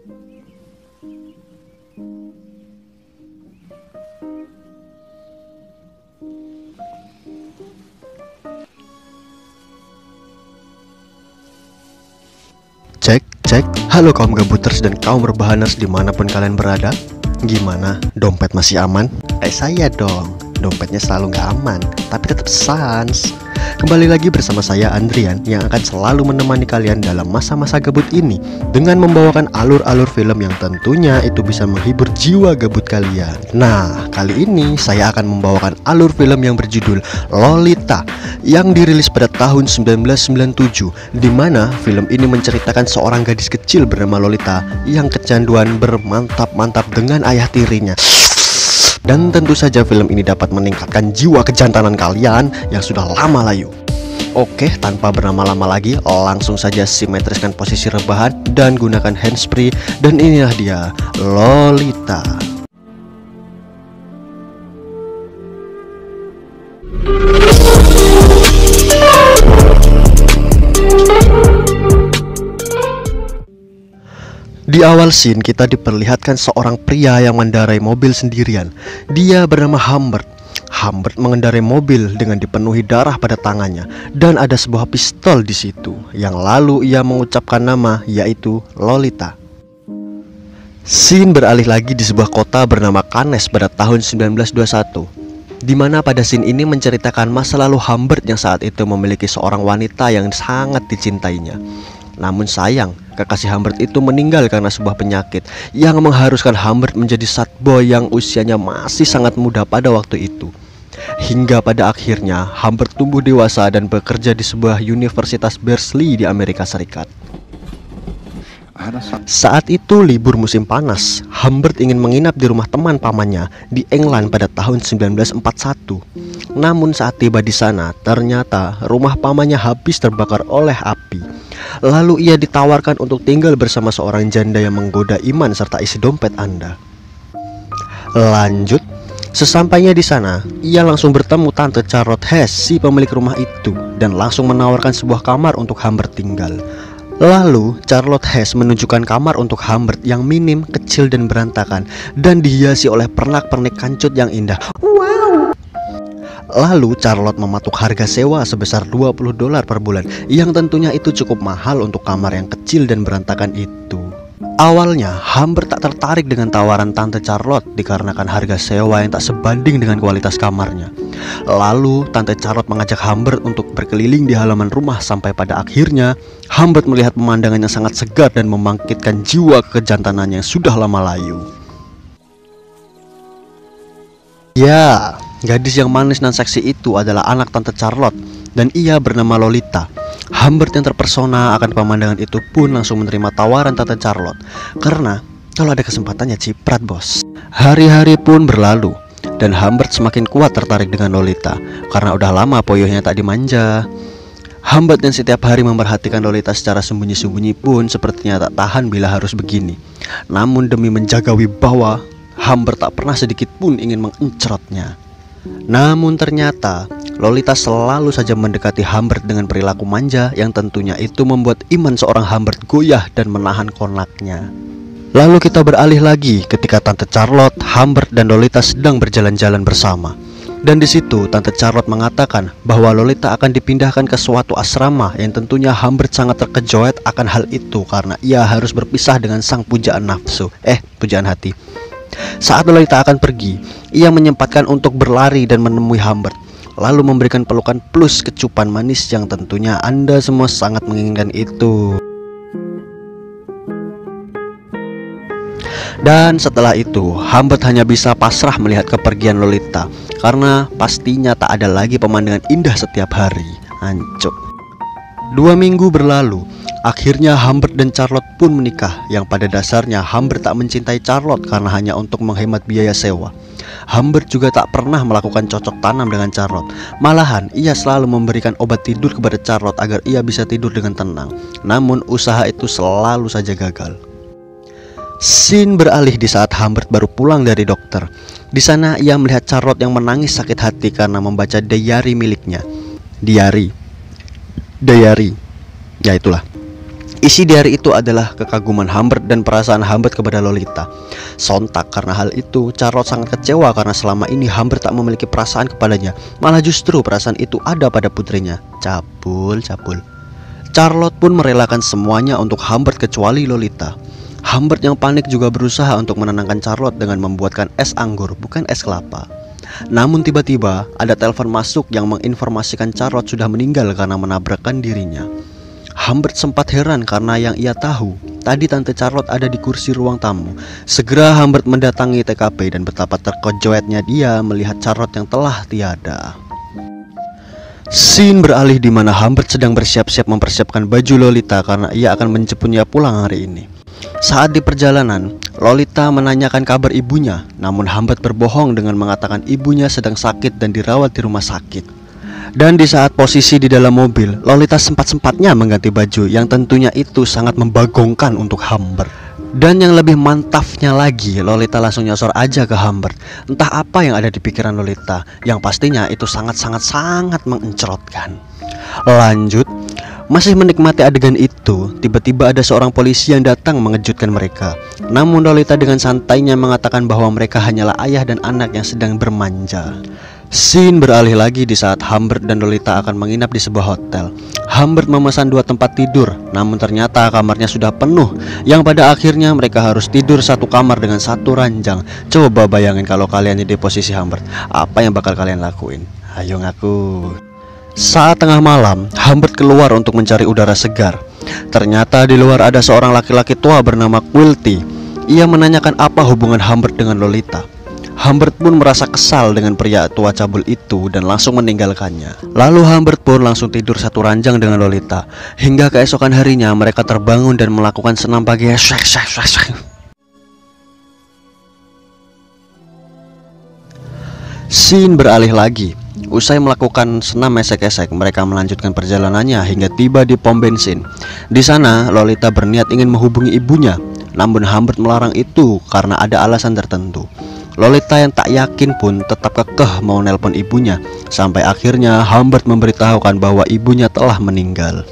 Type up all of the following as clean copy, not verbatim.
Cek, cek, halo kaum gabuters dan kaum rebahaners dimanapun kalian berada. Gimana, dompet masih aman? Saya dong, dompetnya selalu nggak aman, tapi tetap sans. Kembali lagi bersama saya Andrian yang akan selalu menemani kalian dalam masa-masa gabut ini dengan membawakan alur-alur film yang tentunya itu bisa menghibur jiwa gabut kalian. Nah, kali ini saya akan membawakan alur film yang berjudul Lolita yang dirilis pada tahun 1997, di mana film ini menceritakan seorang gadis kecil bernama Lolita yang kecanduan bermantap-mantap dengan ayah tirinya. Dan tentu saja film ini dapat meningkatkan jiwa kejantanan kalian yang sudah lama layu. Oke, tanpa berlama-lama lagi, langsung saja simetriskan posisi rebahan dan gunakan handsfree. Dan inilah dia, Lolita. Di awal scene kita diperlihatkan seorang pria yang mengendarai mobil sendirian. Dia bernama Humbert. Humbert mengendarai mobil dengan dipenuhi darah pada tangannya dan ada sebuah pistol di situ. Yang lalu ia mengucapkan nama, yaitu Lolita. Scene beralih lagi di sebuah kota bernama Cannes pada tahun 1921. Di mana pada scene ini menceritakan masa lalu Humbert yang saat itu memiliki seorang wanita yang sangat dicintainya. Namun sayang, kekasih Humbert itu meninggal karena sebuah penyakit yang mengharuskan Humbert menjadi sad boy yang usianya masih sangat muda pada waktu itu. Hingga pada akhirnya Humbert tumbuh dewasa dan bekerja di sebuah universitas Berkeley di Amerika Serikat. Saat itu libur musim panas, Humbert ingin menginap di rumah teman pamannya di England pada tahun 1941. Namun saat tiba di sana, ternyata rumah pamannya habis terbakar oleh api. Lalu ia ditawarkan untuk tinggal bersama seorang janda yang menggoda iman serta isi dompet Anda. Lanjut, sesampainya di sana, ia langsung bertemu Tante Charlotte Hess, si pemilik rumah itu, dan langsung menawarkan sebuah kamar untuk Humbert tinggal. Lalu Charlotte Hess menunjukkan kamar untuk Humbert yang minim, kecil dan berantakan, dan dihiasi oleh pernak-pernik kancut yang indah. Wow! Lalu Charlotte mematok harga sewa sebesar $20 per bulan, yang tentunya itu cukup mahal untuk kamar yang kecil dan berantakan itu. Awalnya Humbert tak tertarik dengan tawaran Tante Charlotte dikarenakan harga sewa yang tak sebanding dengan kualitas kamarnya. Lalu Tante Charlotte mengajak Humbert untuk berkeliling di halaman rumah sampai pada akhirnya Humbert melihat pemandangan yang sangat segar dan membangkitkan jiwa kejantanannya yang sudah lama layu. Ya, gadis yang manis dan seksi itu adalah anak Tante Charlotte dan ia bernama Lolita. Humbert yang terpesona akan pemandangan itu pun langsung menerima tawaran Tante Charlotte, karena kalau ada kesempatannya ciprat bos. Hari-hari pun berlalu dan Humbert semakin kuat tertarik dengan Lolita karena udah lama poyohnya tak dimanja. Humbert yang setiap hari memperhatikan Lolita secara sembunyi-sembunyi pun sepertinya tak tahan bila harus begini. Namun demi menjaga wibawa, Humbert tak pernah sedikit pun ingin mengencrotnya. Namun ternyata Lolita selalu saja mendekati Humbert dengan perilaku manja yang tentunya itu membuat iman seorang Humbert goyah dan menahan konaknya. Lalu kita beralih lagi ketika Tante Charlotte, Humbert dan Lolita sedang berjalan-jalan bersama. Dan di situ Tante Charlotte mengatakan bahwa Lolita akan dipindahkan ke suatu asrama yang tentunya Humbert sangat terkejut akan hal itu karena ia harus berpisah dengan sang pujaan nafsu, pujaan hati. Saat Lolita akan pergi, ia menyempatkan untuk berlari dan menemui Humbert, lalu memberikan pelukan plus kecupan manis yang tentunya Anda semua sangat menginginkan itu. Dan setelah itu, Humbert hanya bisa pasrah melihat kepergian Lolita karena pastinya tak ada lagi pemandangan indah setiap hari. Ancuk. 2 minggu berlalu. Akhirnya Humbert dan Charlotte pun menikah, yang pada dasarnya Humbert tak mencintai Charlotte karena hanya untuk menghemat biaya sewa. Humbert juga tak pernah melakukan cocok tanam dengan Charlotte. Malahan ia selalu memberikan obat tidur kepada Charlotte agar ia bisa tidur dengan tenang. Namun usaha itu selalu saja gagal. Scene beralih di saat Humbert baru pulang dari dokter. Di sana ia melihat Charlotte yang menangis sakit hati karena membaca diary miliknya. Diary. Ya itulah. Isi diary itu adalah kekaguman Humbert dan perasaan Humbert kepada Lolita. Sontak karena hal itu, Charlotte sangat kecewa karena selama ini Humbert tak memiliki perasaan kepadanya. Malah justru perasaan itu ada pada putrinya. Cabul. Charlotte pun merelakan semuanya untuk Humbert kecuali Lolita. Humbert yang panik juga berusaha untuk menenangkan Charlotte dengan membuatkan es anggur, bukan es kelapa. Namun tiba-tiba ada telepon masuk yang menginformasikan Charlotte sudah meninggal karena menabrakkan dirinya. Humbert sempat heran karena yang ia tahu, tadi Tante Charlotte ada di kursi ruang tamu. Segera Humbert mendatangi TKP dan betapa terkejutnya dia melihat Charlotte yang telah tiada. Scene beralih di mana Humbert sedang bersiap-siap mempersiapkan baju Lolita karena ia akan menjemputnya pulang hari ini. Saat di perjalanan, Lolita menanyakan kabar ibunya, namun Humbert berbohong dengan mengatakan ibunya sedang sakit dan dirawat di rumah sakit. Dan di saat posisi di dalam mobil, Lolita sempat-sempatnya mengganti baju yang tentunya itu sangat membagongkan untuk Humbert. Dan yang lebih mantapnya lagi, Lolita langsung nyosor aja ke Humbert. Entah apa yang ada di pikiran Lolita, yang pastinya itu sangat mengencrotkan. Lanjut, masih menikmati adegan itu, tiba-tiba ada seorang polisi yang datang mengejutkan mereka. Namun Lolita dengan santainya mengatakan bahwa mereka hanyalah ayah dan anak yang sedang bermanja. Scene beralih lagi di saat Humbert dan Lolita akan menginap di sebuah hotel. Humbert memesan 2 tempat tidur, namun ternyata kamarnya sudah penuh, yang pada akhirnya mereka harus tidur satu kamar dengan satu ranjang. Coba bayangin kalau kalian di posisi Humbert, apa yang bakal kalian lakuin? Ayo ngaku. Saat tengah malam, Humbert keluar untuk mencari udara segar. Ternyata di luar ada seorang laki-laki tua bernama Quilty. Ia menanyakan apa hubungan Humbert dengan Lolita. Humbert pun merasa kesal dengan pria tua cabul itu dan langsung meninggalkannya. Lalu Humbert pun langsung tidur satu ranjang dengan Lolita. Hingga keesokan harinya mereka terbangun dan melakukan senam pagi. Scene beralih lagi. Usai melakukan senam esek-esek, mereka melanjutkan perjalanannya hingga tiba di pom bensin. Di sana Lolita berniat ingin menghubungi ibunya, namun Humbert melarang itu karena ada alasan tertentu. Lolita yang tak yakin pun tetap kekeh mau nelpon ibunya. Sampai akhirnya Humbert memberitahukan bahwa ibunya telah meninggal.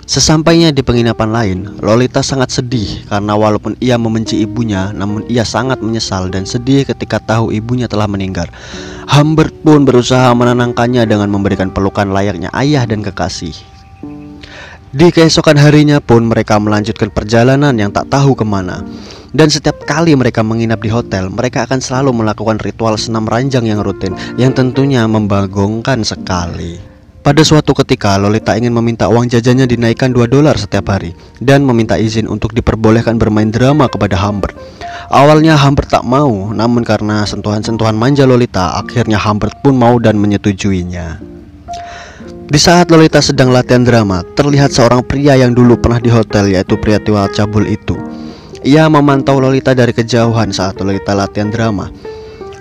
Sesampainya di penginapan lain, Lolita sangat sedih karena walaupun ia membenci ibunya, namun ia sangat menyesal dan sedih ketika tahu ibunya telah meninggal. Humbert pun berusaha menenangkannya dengan memberikan pelukan layaknya ayah dan kekasih. Di keesokan harinya pun mereka melanjutkan perjalanan yang tak tahu kemana. Dan setiap kali mereka menginap di hotel, mereka akan selalu melakukan ritual senam ranjang yang rutin, yang tentunya membagongkan sekali. Pada suatu ketika, Lolita ingin meminta uang jajannya dinaikkan $2 setiap hari dan meminta izin untuk diperbolehkan bermain drama kepada Humbert. Awalnya Humbert tak mau, namun karena sentuhan-sentuhan manja Lolita, akhirnya Humbert pun mau dan menyetujuinya. Di saat Lolita sedang latihan drama, terlihat seorang pria yang dulu pernah di hotel, yaitu pria tua cabul itu. Ia memantau Lolita dari kejauhan saat Lolita latihan drama.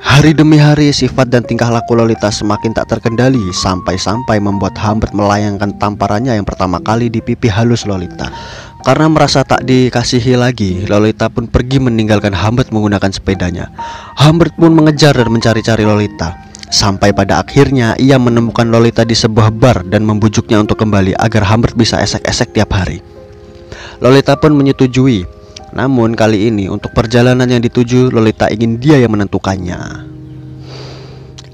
Hari demi hari sifat dan tingkah laku Lolita semakin tak terkendali, sampai-sampai membuat Humbert melayangkan tamparannya yang pertama kali di pipi halus Lolita. Karena merasa tak dikasihi lagi, Lolita pun pergi meninggalkan Humbert menggunakan sepedanya. Humbert pun mengejar dan mencari-cari Lolita. Sampai pada akhirnya ia menemukan Lolita di sebuah bar dan membujuknya untuk kembali agar Humbert bisa esek-esek tiap hari. Lolita pun menyetujui. Namun kali ini untuk perjalanan yang dituju, Lolita ingin dia yang menentukannya.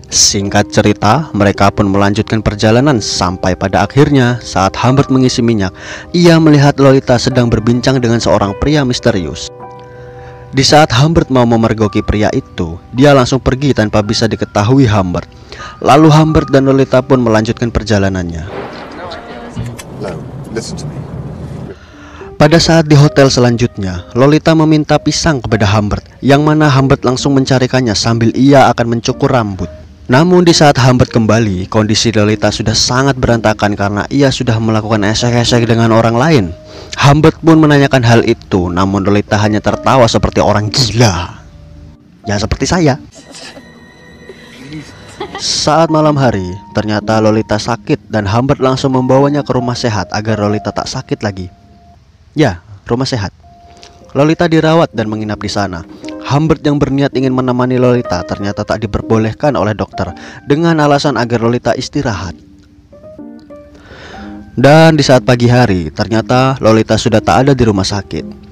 Singkat cerita, mereka pun melanjutkan perjalanan sampai pada akhirnya saat Humbert mengisi minyak, ia melihat Lolita sedang berbincang dengan seorang pria misterius. Di saat Humbert mau memergoki pria itu, dia langsung pergi tanpa bisa diketahui Humbert. Lalu Humbert dan Lolita pun melanjutkan perjalanannya. Pada saat di hotel selanjutnya, Lolita meminta pisang kepada Humbert, yang mana Humbert langsung mencarikannya sambil ia akan mencukur rambut. Namun di saat Humbert kembali, kondisi Lolita sudah sangat berantakan karena ia sudah melakukan esek-esek dengan orang lain. Humbert pun menanyakan hal itu, namun Lolita hanya tertawa seperti orang gila. Ya seperti saya. Saat malam hari, ternyata Lolita sakit dan Humbert langsung membawanya ke rumah sehat agar Lolita tak sakit lagi. Ya, rumah sehat. Lolita dirawat dan menginap di sana. Humbert yang berniat ingin menemani Lolita ternyata tak diperbolehkan oleh dokter dengan alasan agar Lolita istirahat. Dan di saat pagi hari, ternyata Lolita sudah tak ada di rumah sakit.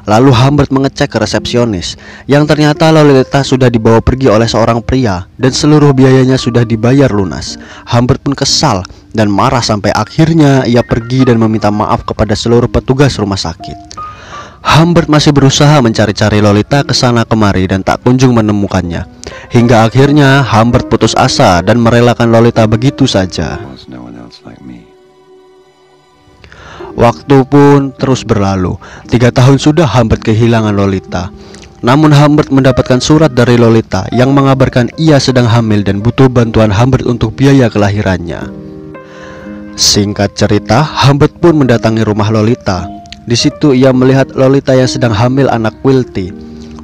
Lalu Humbert mengecek ke resepsionis, yang ternyata Lolita sudah dibawa pergi oleh seorang pria dan seluruh biayanya sudah dibayar lunas. Humbert pun kesal dan marah sampai akhirnya ia pergi dan meminta maaf kepada seluruh petugas rumah sakit. Humbert masih berusaha mencari-cari Lolita ke sana kemari dan tak kunjung menemukannya. Hingga akhirnya Humbert putus asa dan merelakan Lolita begitu saja. Waktu pun terus berlalu. 3 tahun sudah Humbert kehilangan Lolita. Namun Humbert mendapatkan surat dari Lolita yang mengabarkan ia sedang hamil dan butuh bantuan Humbert untuk biaya kelahirannya. Singkat cerita, Humbert pun mendatangi rumah Lolita. Di situ ia melihat Lolita yang sedang hamil anak Quilty.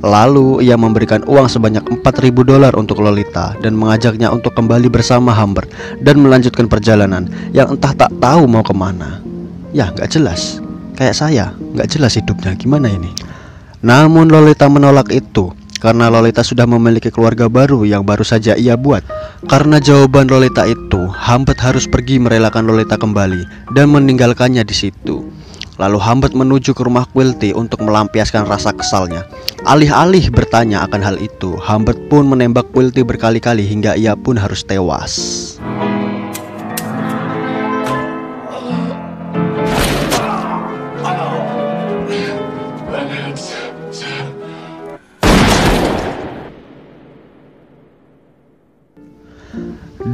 Lalu ia memberikan uang sebanyak $4.000 untuk Lolita dan mengajaknya untuk kembali bersama Humbert dan melanjutkan perjalanan yang entah tak tahu mau kemana. Ya nggak jelas, kayak saya, nggak jelas hidupnya gimana ini. Namun Lolita menolak itu karena Lolita sudah memiliki keluarga baru yang baru saja ia buat. Karena jawaban Lolita itu, Humbert harus pergi merelakan Lolita kembali dan meninggalkannya di situ. Lalu Humbert menuju ke rumah Quilty untuk melampiaskan rasa kesalnya. Alih-alih bertanya akan hal itu, Humbert pun menembak Quilty berkali-kali hingga ia pun harus tewas.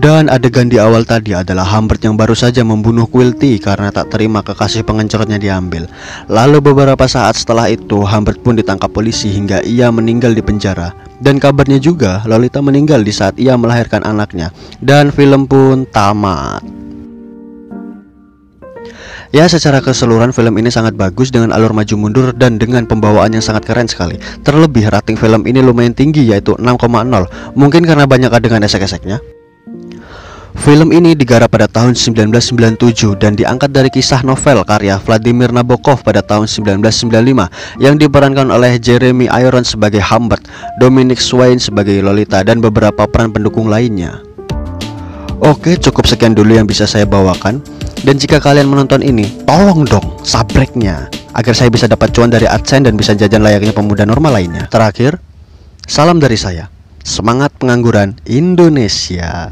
Dan adegan di awal tadi adalah Humbert yang baru saja membunuh Quilty karena tak terima kekasih pengencernya diambil. Lalu beberapa saat setelah itu Humbert pun ditangkap polisi hingga ia meninggal di penjara. Dan kabarnya juga Lolita meninggal di saat ia melahirkan anaknya. Dan film pun tamat. Ya, secara keseluruhan film ini sangat bagus dengan alur maju mundur dan dengan pembawaan yang sangat keren sekali. Terlebih rating film ini lumayan tinggi yaitu 6,0. Mungkin karena banyak adegan esek-eseknya. Film ini digarap pada tahun 1997 dan diangkat dari kisah novel karya Vladimir Nabokov pada tahun 1995 yang diperankan oleh Jeremy Irons sebagai Humbert, Dominic Swain sebagai Lolita dan beberapa peran pendukung lainnya. Oke, cukup sekian dulu yang bisa saya bawakan. Dan jika kalian menonton ini, tolong dong subscribe-nya agar saya bisa dapat cuan dari AdSense dan bisa jajan layaknya pemuda normal lainnya. Terakhir, salam dari saya. Semangat pengangguran Indonesia.